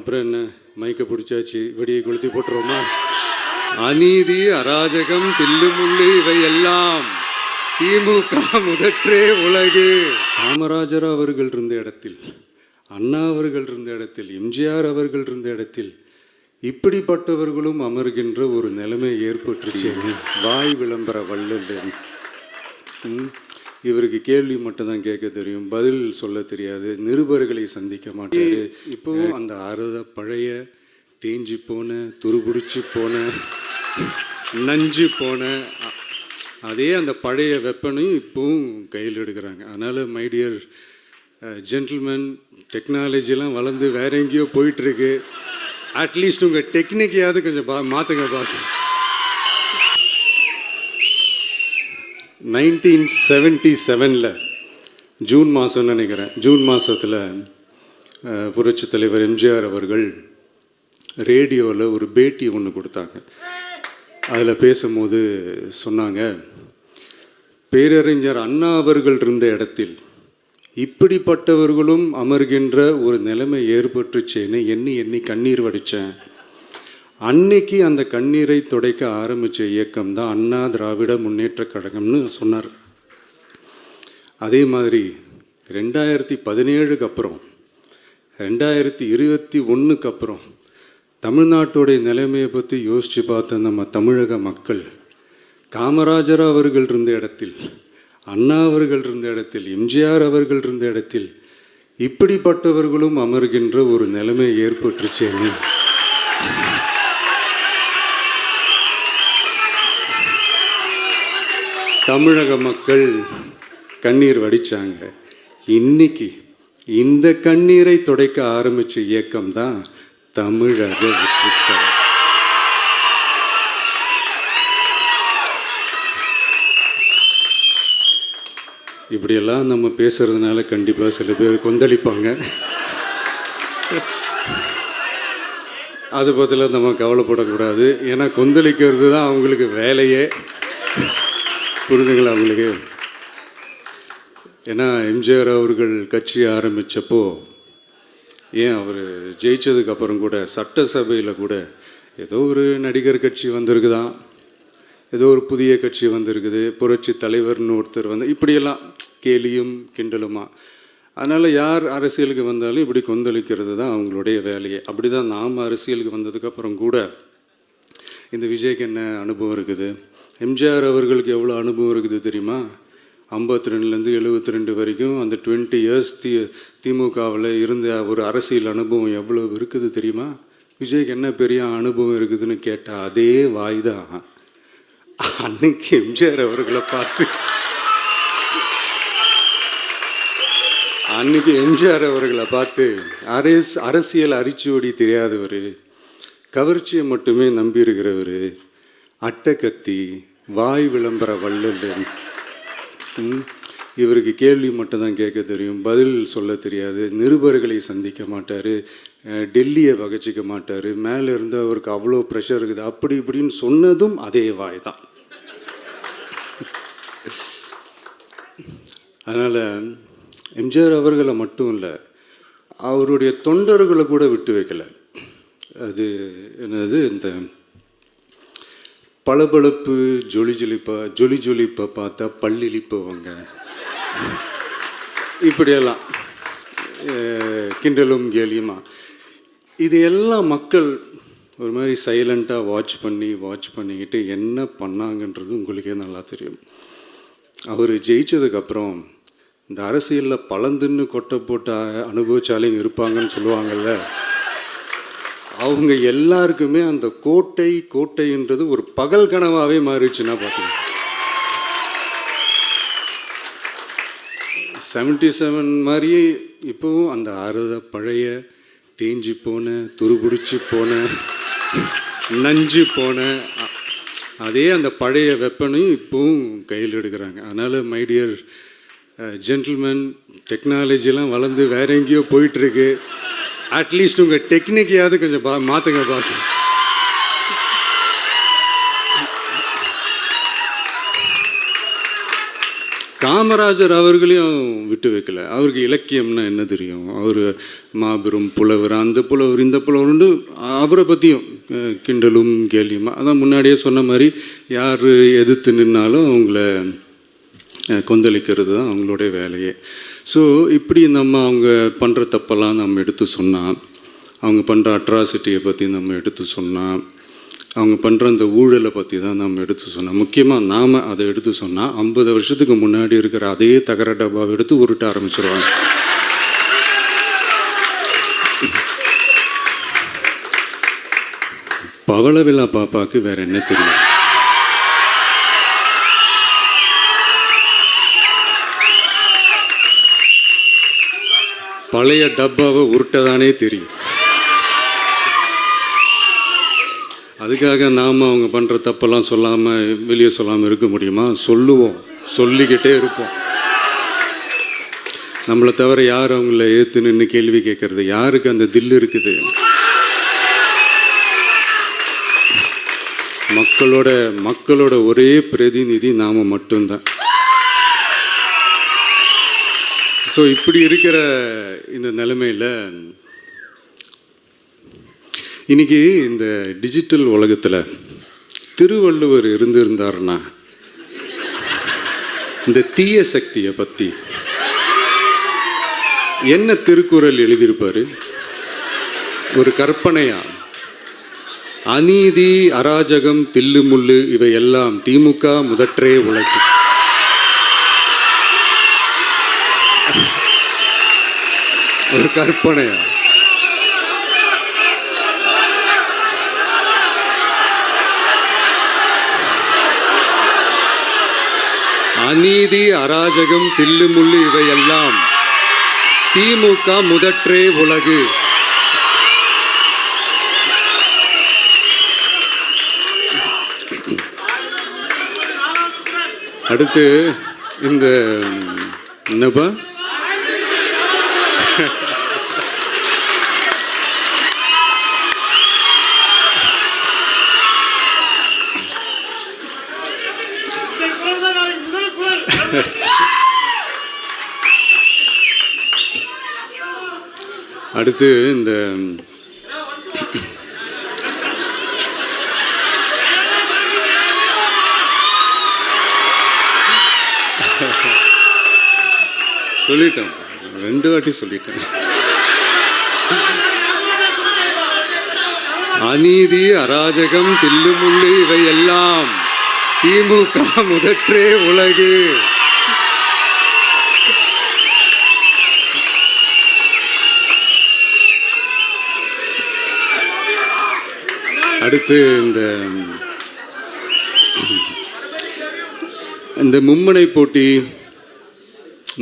அப்புறம் என்ன, மைக்கை பிடிச்சாச்சு, வெடியை கொளுத்தி போட்டுருவோமா? அநீதி, அராஜகம், தில்லுமுள்ளு இவை எல்லாம் திமுக முதற்றே உலகு. காமராஜர் அவர்கள் இருந்த இடத்தில், அண்ணா அவர்கள் இருந்த இடத்தில், எம்ஜிஆர் அவர்கள் இருந்த இடத்தில் இப்படிப்பட்டவர்களும் அமர்கின்ற ஒரு நிலைமை ஏற்பட்டுருச்சு. வாய் விளம்பர வள்ளல். இவருக்கு கேள்வி மட்டும்தான் கேட்க தெரியும், பதில் சொல்ல தெரியாது, நிருபர்களை சந்திக்க மாட்டார். இப்போவும் அந்த பழைய தேஞ்சி போன, துருபிடிச்சு போன, நஞ்சு போன அதே அந்த பழைய வெப்பனையும் இப்போவும் கையில் எடுக்கிறாங்க. அதனால் மை டியர் ஜென்டில்மேன், டெக்னாலஜிலாம் வளர்ந்து வேற எங்கேயோ போயிட்டுருக்கு. அட்லீஸ்ட் உங்கள் டெக்னிக்கையாவது கொஞ்சம் மாற்றுங்க பாஸ். 1977 ஜூன் மாதம்னு நினைக்கிறேன், ஜூன் மாதத்தில் புரட்சி தலைவர் எம்ஜிஆர் அவர்கள் ரேடியோவில் ஒரு பேட்டி ஒன்று கொடுத்தாங்க. அதில் பேசும்போது சொன்னாங்க, பேரறிஞர் அண்ணா அவர்கள் இருந்த இடத்தில் இப்படிப்பட்டவர்களும் அமர்கின்ற ஒரு நிலைமை ஏற்பட்டுச்சேன்னு எண்ணி எண்ணி கண்ணீர் வடித்தேன். அன்னைக்கு அந்த கண்ணீரை துடைக்க ஆரம்பித்த இயக்கம் தான் அண்ணா திராவிட முன்னேற்ற கழகம்னு சொன்னார். அதே மாதிரி 2017 அப்புறம் 2021 அப்புறம் தமிழ்நாட்டுடைய நிலைமையை பற்றி யோசித்து பார்த்த நம்ம தமிழக மக்கள், காமராஜர் அவர்கள் இருந்த இடத்தில், அண்ணா அவர்கள் இருந்த இடத்தில், எம்ஜிஆர் அவர்கள் இருந்த இடத்தில் இப்படிப்பட்டவர்களும் அமர்கின்ற ஒரு நிலைமை ஏற்பட்டுருச்சேன்னு தமிழக மக்கள் கண்ணீர் வடித்தாங்க. இன்னைக்கு இந்த கண்ணீரை துடைக்க ஆரம்பித்த இயக்கம் தான் தமிழக வெற்றிக்கழகம். இப்படியெல்லாம் நம்ம பேசுறதுனால கண்டிப்பாக சில பேர் கொந்தளிப்பாங்க. அது பற்றிலாம் நம்ம கவலைப்படக்கூடாது. ஏன்னா கொந்தளிக்கிறது தான் அவங்களுக்கு வேலையே. புரிதுங்களா அவங்களுக்கு? ஏன்னா எம்ஜிஆர் அவர்கள் கட்சி ஆரம்பித்தப்போ, ஏன் அவர் ஜெயித்ததுக்கப்புறம் கூட சட்டசபையில் கூட ஏதோ ஒரு நடிகர் கட்சி வந்திருக்குதான், ஏதோ ஒரு புதிய கட்சி வந்திருக்குது, புரட்சி தலைவர்னு ஒருத்தர் வந்து, இப்படியெல்லாம் கேலியும் கிண்டலுமா. அதனால் யார் அரசியலுக்கு வந்தாலும் இப்படி கொந்தளிக்கிறது தான் அவங்களுடைய வேலையே. அப்படி தான் நாம் அரசியலுக்கு வந்ததுக்கப்புறம் கூட இந்த விஜய்க்கு என்ன அனுபவம் இருக்குது, எம்ஜிஆர் அவர்களுக்கு எவ்வளோ அனுபவம் இருக்குது தெரியுமா? 52லேருந்து 72 வரைக்கும் அந்த 20 இயர்ஸ் திமுகவில் இருந்த ஒரு அரசியல் அனுபவம் எவ்வளோ இருக்குது தெரியுமா? விஜய்க்கு என்ன பெரிய அனுபவம் இருக்குதுன்னு கேட்டால் அதே வாய் தான் அன்னைக்கு எம்ஜிஆர் அவர்களை பார்த்து, அன்னைக்கு எம்ஜிஆர் அவர்களை பார்த்து அரசியல் அரிச்சுவடி தெரியாதவர், கவர்ச்சியை மட்டுமே நம்பி இருக்கிறவர், அட்டக்கத்தி, வாய் விளம்பர வள்ளல். இவருக்கு கேள்வி மட்டும்தான் கேட்க தெரியும், பதில் சொல்ல தெரியாது, நிருபர்களை சந்திக்க மாட்டார், டெல்லியை வகச்சிக்க மாட்டார், மேலே இருந்து அவருக்கு அவ்வளோ ப்ரெஷர் இருக்குது, அப்படி இப்படின்னு சொன்னதும் அதே வாய் தான். அதனால் எம்ஜிஆர் அவர்களை மட்டும் இல்லை, அவருடைய தொண்டர்களை கூட விட்டு வைக்கலை. அது என்னது, இந்த பளபளப்பு ஜொலி ஜொலிப்பை பார்த்தா பல்லிழிப்பவங்க, இப்படியெல்லாம் கிண்டலும் கேலியுமா, இது எல்லாம் மக்கள் ஒரு மாதிரி சைலண்ட்டாக வாட்ச் பண்ணிக்கிட்டு என்ன பண்ணாங்கன்றது உங்களுக்கே நல்லா தெரியும். அவர் ஜெயித்ததுக்கப்புறம் இந்த அரசியலில் பழந்துன்னு கொட்டை போட்ட அனுபவிச்சாலையும் இருப்பாங்கன்னு சொல்லுவாங்கள்ல, அவங்க எல்லாருக்குமே அந்த கோட்டைன்றது ஒரு பகல் கனவாகவே மாறிடுச்சுன்னா பார்த்தீங்க. 77 மாதிரியே இப்போவும் அந்த பழைய தேஞ்சி போன, துருபிடிச்சு போன, நஞ்சு போன அதே அந்த பழைய வெப்பனையும் இப்போவும் கையில் எடுக்கிறாங்க. அதனால் மை டியர் ஜென்டில்மேன், டெக்னாலஜிலாம் வளர்ந்து வேற எங்கேயோ போயிட்டுருக்கு. அட்லீஸ்ட் உங்கள் டெக்னிக்கையாவது கொஞ்சம் மாற்றுங்க பாஸ். காமராஜர் அவர்களையும் விட்டு வைக்கல. அவருக்கு இலக்கியம்னா என்ன தெரியும், அவர் மாபெரும் புலவர், அந்த புலவர் இந்த புலவர்னு அவரை பற்றியும் கிண்டலும் கேலியுமா. அதான் முன்னாடியே சொன்ன மாதிரி யார் எதிர்த்து நின்னாலும் அவங்கள கொந்தளிக்கிறது தான் அவங்களுடைய வேலையே. ஸோ இப்படி அவங்க பண்ணுற தப்பெல்லாம் நம்ம எடுத்து சொன்னால், அவங்க பண்ணுற அட்ராசிட்டியை பற்றி நம்ம எடுத்து சொன்னால், அவங்க பண்ணுற அந்த ஊழலை பற்றி தான் நம்ம எடுத்து சொன்னோம். முக்கியமாக நாம் அதை எடுத்து சொன்னால் 50 வருஷத்துக்கு முன்னாடி இருக்கிற அதே தகர டப்பாவை எடுத்து உருட்ட ஆரம்பிச்சிருவாங்க. பவளவிழா பாப்பாவுக்கு வேற என்ன தெரியும்? பழைய டப்பாவை உருட்டதானே தெரியும். அதுக்காக நாம் அவங்க பண்ணுற தப்பெல்லாம் சொல்லாமல் வெளியே சொல்லாமல் இருக்க முடியுமா? சொல்லுவோம், சொல்லிக்கிட்டே இருப்போம். நம்மளை தவிர யார் அவங்கள ஏற்று நின்று கேள்வி கேட்கறது? யாருக்கு அந்த தில் இருக்குது? மக்களோட ஒரே பிரதிநிதி நாம் மட்டும்தான். ஸோ இப்படி இருக்கிற இந்த நிலைமையில் இன்றைக்கி இந்த டிஜிட்டல் உலகத்தில் திருவள்ளுவர் இருந்திருந்தார்னா இந்த தீய சக்தியை பற்றி என்ன திருக்குறள் எழுதியிருப்பார்? ஒரு கற்பனையா, அநீதி அராஜகம் தில்லுமுள்ளு இவையெல்லாம் திமுக முதற்றே உலகு. ஒரு கற்பனையா? அநீதி அராஜகம் தில்லுமுள்ளு இவையெல்லாம் திமுக முதற்றே உலகு. அடுத்து இந்த என்னப்பா அடுத்து இந்த சொல்லிட்டேன், 2 வாட்டி சொல்லிட்டேன். அநீதி அராஜகம் தில்லுமுள்ளு இவையெல்லாம் திமுக முதற்றே உலகு. அடுத்து இந்த மும்முனை போட்டி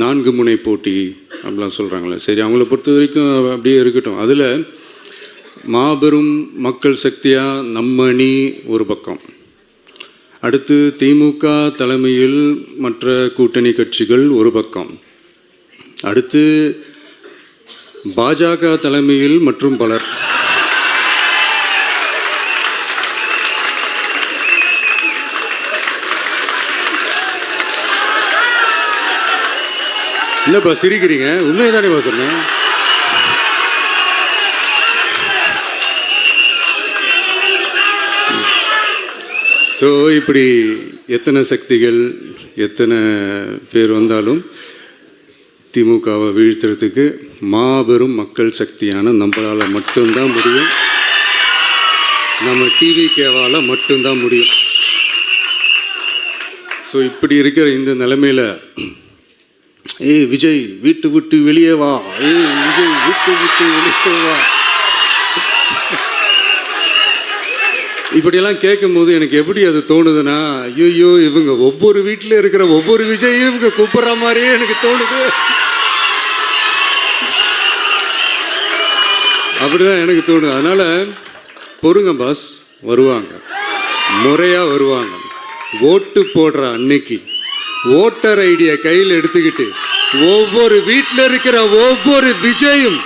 4 முனை போட்டி அப்படிலாம் சொல்கிறாங்களே, சரி அவங்கள பொறுத்த வரைக்கும் அப்படியே இருக்கட்டும். அதில் மாபெரும் மக்கள் சக்தியாக நம்ம அணி ஒரு பக்கம், அடுத்து திமுக தலைமையில் மற்ற கூட்டணி கட்சிகள் ஒரு பக்கம், அடுத்து பாஜக தலைமையில் மற்றும் பலர். என்னப்பா சிரிக்கிறீங்க? உண்மைதானேப்பா சொன்னேன். ஸோ இப்படி எத்தனை சக்திகள் எத்தனை பேர் வந்தாலும் திமுகவை வீழ்த்துறதுக்கு மாபெரும் மக்கள் சக்தியான நம்மளால் மட்டும்தான் முடியும். நம்ம டிவிகேவால் மட்டும்தான் முடியும். ஸோ இப்படி இருக்கிற இந்த நிலைமையில் ஏய் விஜய் வீட்டு விட்டு வெளியே வா, ஏய் விஜய் வீட்டு விட்டு வெளியே வா, இப்படியெல்லாம் கேட்கும்போது எனக்கு எப்படி அது தோணுதுன்னா, ஐயோ இவங்க ஒவ்வொரு வீட்டில் இருக்கிற ஒவ்வொரு விஜயும் இவங்க கூப்பிட்ற மாதிரியே எனக்கு தோணுது. அப்படிதான் எனக்கு தோணுது. அதனால் பொறுங்க பாஸ், வருவாங்க, முறையாக வருவாங்க. ஓட்டு போடுற அன்னைக்கு ஓட்டர் ஐடியை கையில் எடுத்துக்கிட்டு ஒவ்வொரு வீட்டில் இருக்கிற ஒவ்வொரு விஜயும்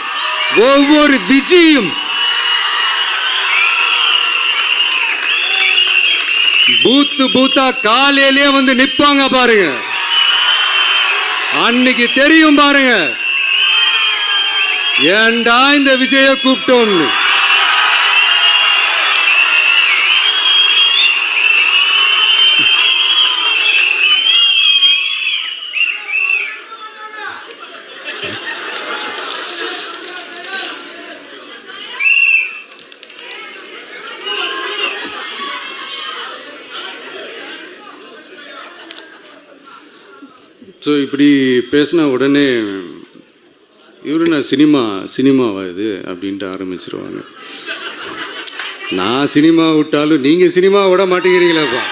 பூத்தா காலையிலே வந்து நிற்பாங்க பாருங்க. அன்னைக்கு தெரியும் பாருங்க, ஏண்டா இந்த விஜய கூப்பிட்டோம்னு. ஸோ இப்படி பேசினா உடனே இவரு நான் சினிமாவா இது அப்படின்ட்டு ஆரம்பிச்சிருவாங்க. நான் சினிமா விட்டாலும் நீங்கள் சினிமா விட மாட்டேங்கிறீங்களாப்பா.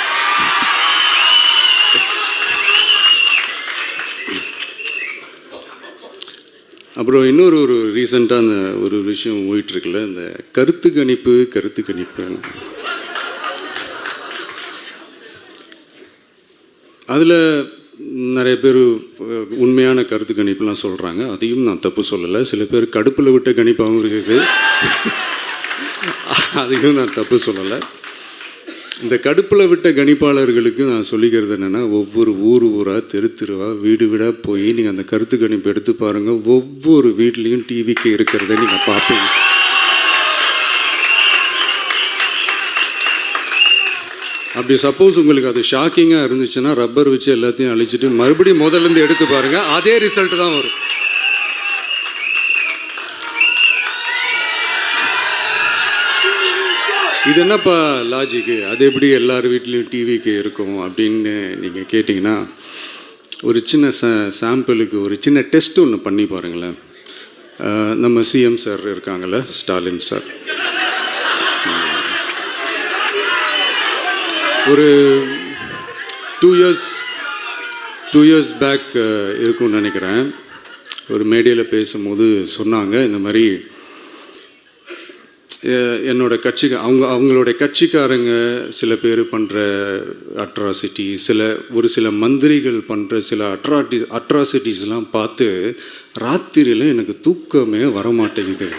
அப்புறம் இன்னொரு ரீசெண்டாக அந்த ஒரு விஷயம் போயிட்டுருக்குல்ல, இந்த கருத்து கணிப்பு அதில் நிறைய பேர் உண்மையான கருத்து கணிப்புலாம் சொல்கிறாங்க. அதையும் நான் தப்பு சொல்லலை. சில பேர் கடுப்பில் விட்ட கணிப்பாகவும் இருக்குது, அதையும் நான் தப்பு சொல்லலை. இந்த கடுப்பில் விட்ட கணிப்பாளர்களுக்கு நான் சொல்லிக்கிறது என்னென்னா, ஒவ்வொரு ஊராக தெருவாக வீடாக போய் நீங்கள் அந்த கருத்து கணிப்பு எடுத்து பாருங்கள். ஒவ்வொரு வீட்லேயும் டிவிக்கு இருக்கிறத நீங்கள் பார்ப்பீங்க. அப்படி சப்போஸ் உங்களுக்கு அது ஷாக்கிங்காக இருந்துச்சுன்னா ரப்பர் வச்சு எல்லாத்தையும் அழிச்சிட்டு மறுபடியும் முதல்லேருந்து எடுத்து பாருங்கள், அதே ரிசல்ட் தான் வரும். இது என்னப்பா லாஜிக்கு, அது எப்படி எல்லார் வீட்லேயும் டிவிக்கு இருக்கும் அப்படின்னு நீங்கள் கேட்டிங்கன்னா, ஒரு சின்ன சாம்பிளுக்கு ஒரு சின்ன டெஸ்ட் ஒன்று பண்ணி பாருங்களேன். நம்ம சிஎம் சார் இருக்காங்கள்ல, ஸ்டாலின் சார், ஒரு 2 இயர்ஸ் பேக் இருக்கும்னு நினைக்கிறேன். ஒரு மேடையில் பேசும்போது சொன்னாங்க, இந்த மாதிரி என்னோட கட்சிக்கு அவங்களோட கட்சிக்காரங்க சில பேர் பண்ணுற அட்ராசிட்டி, ஒரு சில மந்திரிகள் பண்ணுற சில அட்ராசிட்டிஸ்லாம் பார்த்து ராத்திரியில் எனக்கு தூக்கமே வரமாட்டேங்குது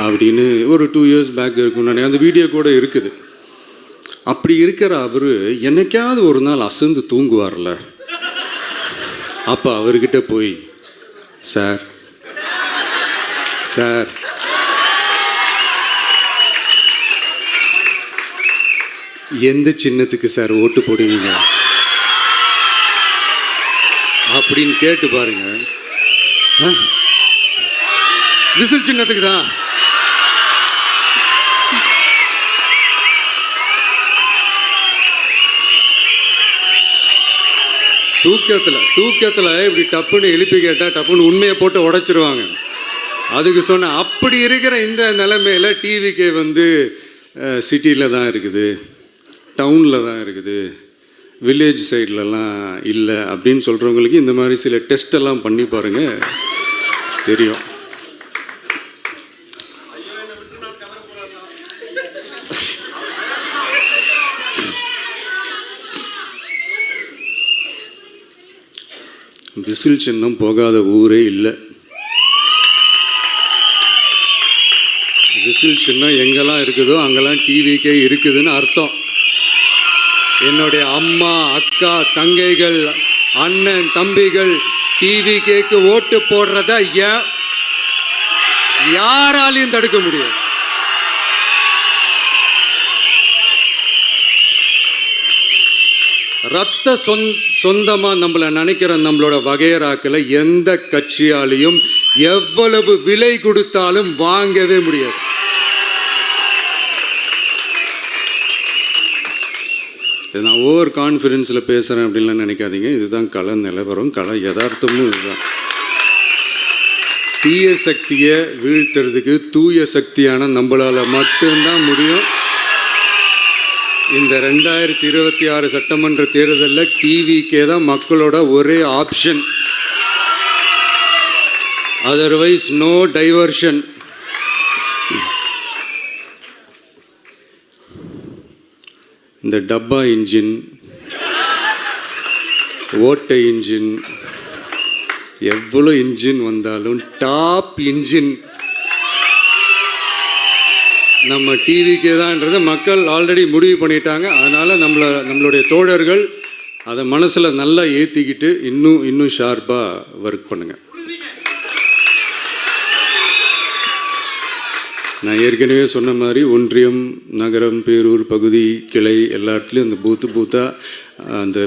அப்படின்னு ஒரு 2 இயர்ஸ் பேக் இருக்கும்னு நினைக்கிறேன். அந்த வீடியோ கூட இருக்குது. அப்படி இருக்கிற அவர் என்னைக்காவது ஒரு நாள் அசந்து தூங்குவார்ல, அப்போ அவர்கிட்ட போய், சார் எந்த சின்னத்துக்கு சார் ஓட்டு போடுவீங்க அப்படின்னு கேட்டு பாருங்க. விசில் சின்னத்துக்கு தான். தூக்கத்தில் இப்படி டப்புன்னு எழுப்பி கேட்டால் டப்புன்னு உண்மையை போட்டு உடைச்சிருவாங்க. அதுக்கு சொன்ன அப்படி இருக்கிற இந்த நிலைமையில் டிவிக்கே வந்து சிட்டியில் தான் இருக்குது, டவுனில் தான் இருக்குது, வில்லேஜ் சைட்லலாம் இல்லை அப்படின்னு சொல்கிறவங்களுக்கு இந்த மாதிரி சில டெஸ்டெல்லாம் பண்ணி பாருங்கள், தெரியும். விசில் சின்னம் போகாத ஊரே இல்லை. விசில் சின்னம் எங்கெல்லாம் இருக்குதோ அங்கெல்லாம் டிவிக்கே இருக்குதுன்னு அர்த்தம். என்னுடைய அம்மா, அக்கா, தங்கைகள், அண்ணன், தம்பிகள் டிவிக்கேக்கு ஓட்டு போடுறத யாராலையும் தடுக்க முடியாது. ரத்த சொந்தமாக நம்மளை நினைக்கிற நம்மளோட வகையராக்களை எந்த கட்சியாலையும் எவ்வளவு விலை கொடுத்தாலும் வாங்கவே முடியாது. நான் ஓவர் கான்ஃபிடென்ஸில் பேசுகிறேன் அப்படின்லாம் நினைக்காதீங்க. இதுதான் கள நிலவரம், கள யதார்த்தமும் இதுதான். தீய சக்தியை வீழ்த்துறதுக்கு தூய சக்தியான நம்மளால் மட்டும்தான் முடியும். இந்த 2026 சட்டமன்ற தேர்தலில் டிவிக்கே தான் மக்களோட ஒரே ஆப்ஷன். Otherwise no diversion. இந்த டப்பா இன்ஜின், ஓட்டை இன்ஜின், எவ்வளோ இன்ஜின் வந்தாலும் டாப் இன்ஜின் நம்ம டிவிக்கே தான்ன்றதை மக்கள் ஆல்ரெடி முடிவு பண்ணிட்டாங்க. அதனால் நம்மளுடைய தோழர்கள் அதை மனசில் நல்லா ஏற்றிக்கிட்டு இன்னும் ஷார்ப்பாக ஒர்க் பண்ணுங்கள். நான் ஏற்கனவே சொன்ன மாதிரி ஒன்றியம், நகரம், பேரூர், பகுதி, கிளை எல்லா இடத்துலையும் அந்த பூத்தாக அந்த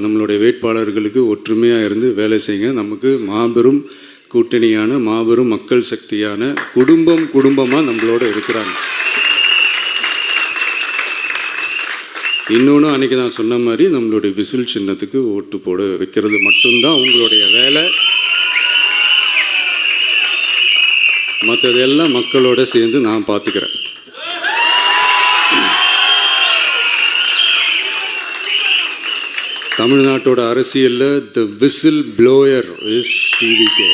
நம்மளுடைய வேட்பாளர்களுக்கு ஒற்றுமையாக இருந்து வேலை செய்யுங்க. நமக்கு மாபெரும் கூட்டணியான, மாபெரும் மக்கள் சக்தியான குடும்பமாக நம்மளோட இருக்கிறாங்க. இன்னொன்று அன்றைக்கி நான் சொன்ன மாதிரி நம்மளுடைய விசில் சின்னத்துக்கு ஓட்டு போட வைக்கிறது மட்டும்தான் உங்களுடைய வேலை. மற்றதெல்லாம் மக்களோட சேர்ந்து நான் பார்த்துக்கிறேன். தமிழ்நாட்டோட அரசியலில் த விசில் ப்ளோயர் இஸ் டிவிகே.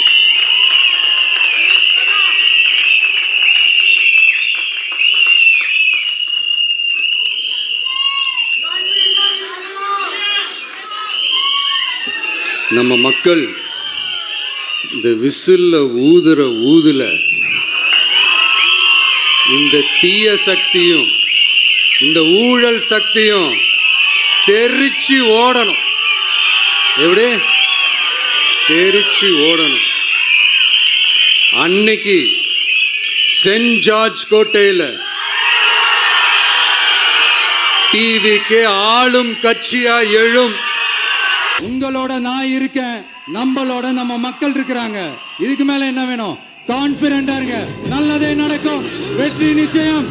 நம்ம மக்கள் இந்த விசில்ல ஊதுல இந்த தீய சக்தியும் இந்த ஊழல் சக்தியும் தெரிச்சு ஓடணும். எப்படி தெரிச்சு ஓடணும்? அன்னைக்கு சென்ட் ஜார்ஜ் கோட்டையில் டிவிக்கு ஆளும் கட்சியா எழும். உங்களோட நான் இருக்கேன், நம்மளோட நம்ம மக்கள் இருக்கிறாங்க. இதுக்கு மேல என்ன வேணும்? கான்பிடண்டா இருங்க, நல்லதே நடக்கும், வெற்றி நிச்சயம்.